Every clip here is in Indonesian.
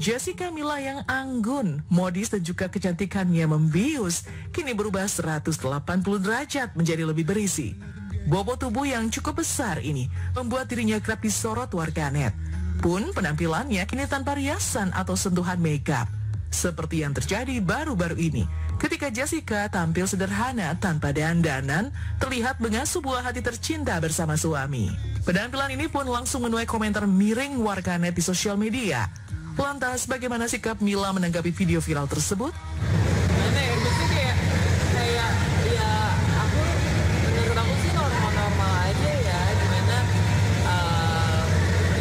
Jessica Mila yang anggun, modis dan juga kecantikannya membius, kini berubah 180 derajat menjadi lebih berisi. Bobot tubuh yang cukup besar ini membuat dirinya kerap disorot warganet. Pun penampilannya kini tanpa riasan atau sentuhan makeup. Seperti yang terjadi baru-baru ini, ketika Jessica tampil sederhana tanpa dandanan, terlihat mengasuh buah hati tercinta bersama suami. Penampilan ini pun langsung menuai komentar miring warganet di sosial media. Lantas, bagaimana sikap Mila menanggapi video viral tersebut? Gimana ya, maksudnya kayak ya aku, menurut aku sih normal-normal aja ya. Gimana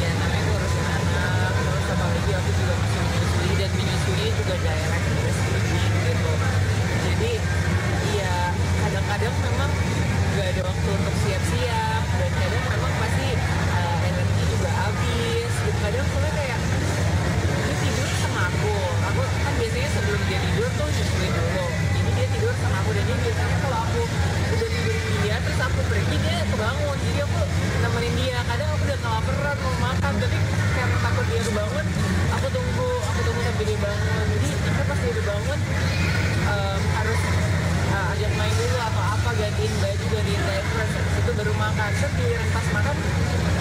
ya namanya ngurusin anak, terus apalagi aku juga masih menyusui, dan menyusui juga direct breastfeeding gitu. Jadi ya kadang-kadang memang gak ada waktu untuk siap-siap, dan kadang memang pasti energi juga habis. Dan kadang soalnya kayak tidur sama aku kan biasanya sebelum dia tidur tuh nyusuin dulu, jadi dia tidur sama aku, dan dia biasanya kalau aku udah tidurin dia terus aku pergi, dia kebangun, jadi aku nemenin dia. Kadang aku udah kelaparan mau makan, tapi karena takut dia kebangun, aku tunggu sampai dia bangun. Jadi pas dia udah bangun harus ajak main dulu atau apa, gantiin baju, gantiin diaper, habis itu baru makan. Terus giliran pas makan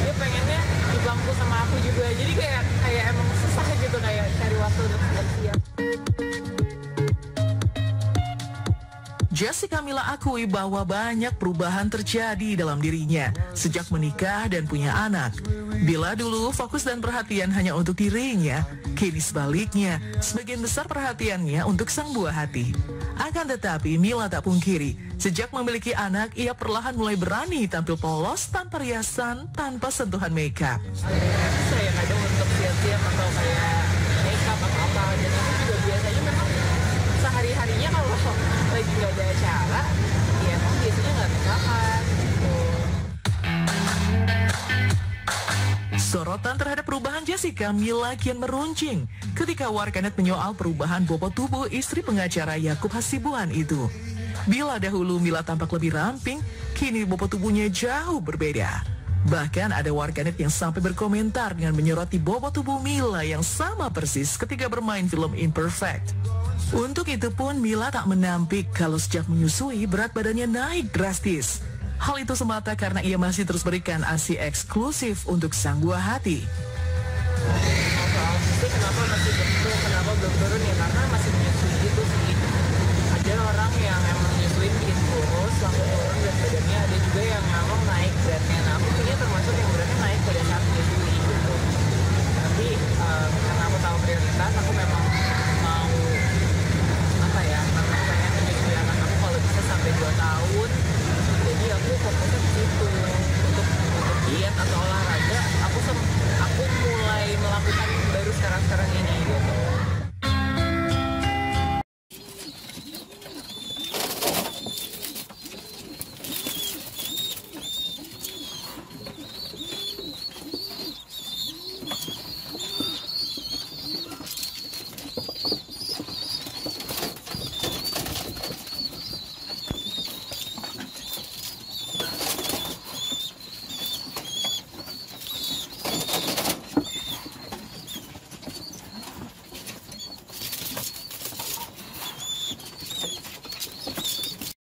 dia pengennya di bangku sama aku juga, jadi kayak emang susah gitu, kayak cari waktu untuk siap. Jessica Mila akui bahwa banyak perubahan terjadi dalam dirinya sejak menikah dan punya anak. Bila dulu fokus dan perhatian hanya untuk dirinya, kini sebaliknya, sebagian besar perhatiannya untuk sang buah hati. Akan tetapi, Mila tak pungkiri, sejak memiliki anak, ia perlahan mulai berani tampil polos tanpa riasan, tanpa sentuhan makeup. Saya kadang untuk siap-siap atau kayak makeup atau apa, dan aku juga biasanya memang sehari-harinya kalau lagi nggak ada acara, ya emang biasanya nggak make-upan gitu. Sorotan terhadap perubahan Jessica Mila kian meruncing ketika warganet menyoal perubahan bobot tubuh istri pengacara Yakub Hasibuan itu. Bila dahulu Mila tampak lebih ramping, kini bobot tubuhnya jauh berbeda. Bahkan ada warganet yang sampai berkomentar dengan menyoroti bobot tubuh Mila yang sama persis ketika bermain film Imperfect. Untuk itu pun Mila tak menampik kalau sejak menyusui berat badannya naik drastis. Hal itu semata karena ia masih terus berikan ASI eksklusif untuk sang buah hati. Soal fisik kenapa masih bentuk, kenapa belum turun, ya karena masih menyusui gitu sih. Ada orang yang emang menyusuin bikin kurus langsung turun berat badannya, ada juga yang emang naik beratnya